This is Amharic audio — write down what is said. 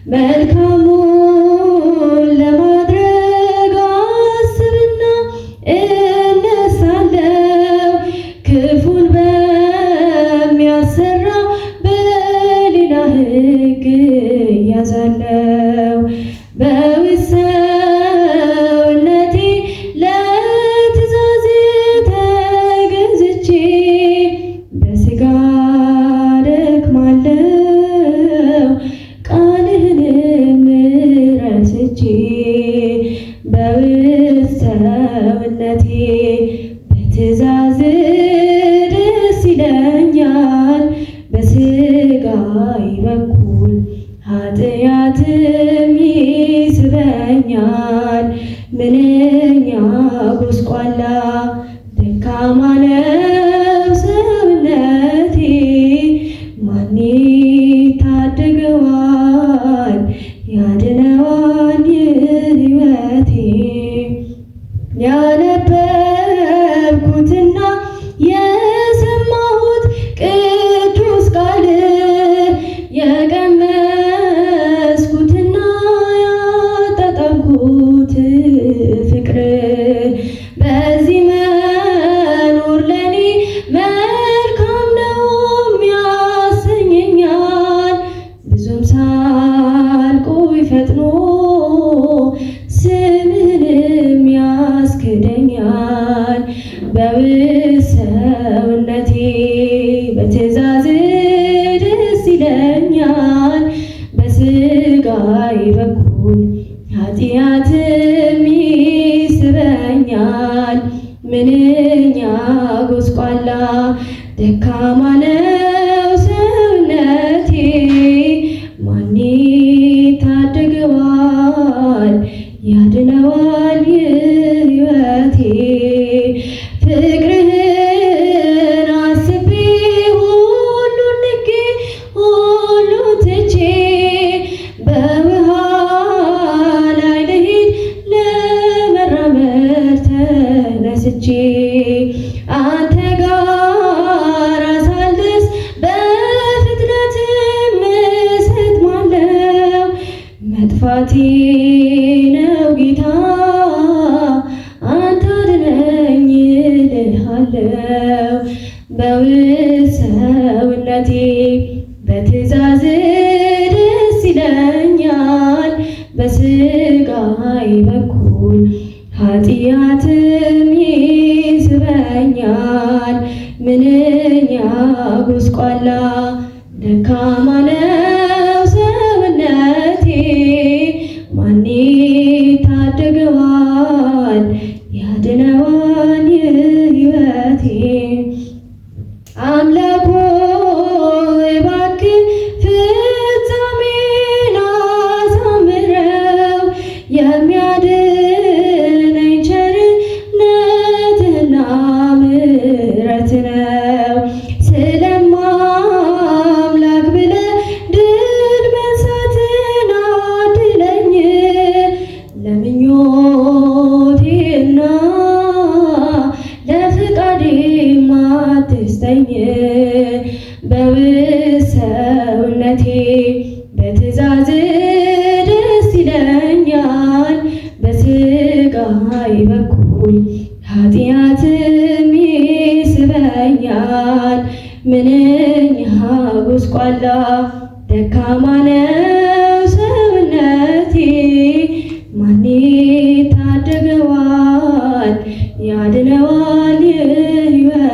መልካሙን ለማድረግ አስብና እነሳለሁ። ክፉን በሚያሰራ በሌላ ሕግ እያዛለሁ። በውስጥ ሰውነቴ ለትእዛዝ ተገዝቼ በሥጋ ደክማለሁ ቃልህንም ረስቼ። በውስጥ ሰውነቴ በትእዛዝ ደስ ይለኛል። በሥጋዬ በኩል ኃጢአትም ይስበኛል። ምንኛ ጎስቋላ ደካማ ነው ሰውነቴ፣ ማን ይታደገዋል ያድነዋል ሕይወቴ። ያነበብኩትና የሰማሁት ቅዱስ ቃል የቀመስኩትና ያጣጣምኩት ፍቅር በዚህ መኖር ለኔ መልካም ነው ያሰኘኛል። ብዙም ሳልቆይ ፈጥኖ ስምህንም ያስክደኛል። በውስጥ ሰውነቴ በትእዛዝ ደስ ይለኛል። በሥጋዬ በኩል ኃጢአትም ይስበኛል። ምንኛ ጎስቋላ ደካማ ነው ሰውነቴ፣ ማን ይታደገዋል ያድነዋል ሕይወቴ። ፍቅርህን አስቤ ሁሉን ንቄ ሁሉን ትቼ በውሃ ላይ ልሂድ ለመራመድ ተነስቼ። አንተ ጋር ሳልደርስ በፍጥነትም እሰጥማለሁ። መጥፋቴ ነው ጌታ አንተ አድነኝ እልሃለሁ። በውስጥ ሰውነቴ በትእዛዝ ደስ ይለኛል። በሥጋዬ በኩል ኃጢአትም ይስበኛል። ምንኛ ጎስቋላ ደካማ ነው ሰውነቴ፣ ማን ይታደገዋል ያድነዋል ሕይወቴ። አምላክ ሆይ እባክህ ፍጻሜን አሳምረው፣ የሚያድነኝ ቸርነትና ምሕረት ነው። ስለማምላክ ብለህ ድል መንሳትን አድለኝ፣ ለምኞቴና ለፍቃዴም አትስጠኝ። በውስጥ ሰውነቴ በትእዛዝ ደስ ይለኛል። በሥጋዬ በኩል ኃጢአትም ይስበኛል። ምንኛ ጎስቋላ ደካማ ነው ሰውነቴ፣ ማን ይታደገዋል ያድነዋል ሕይወቴ።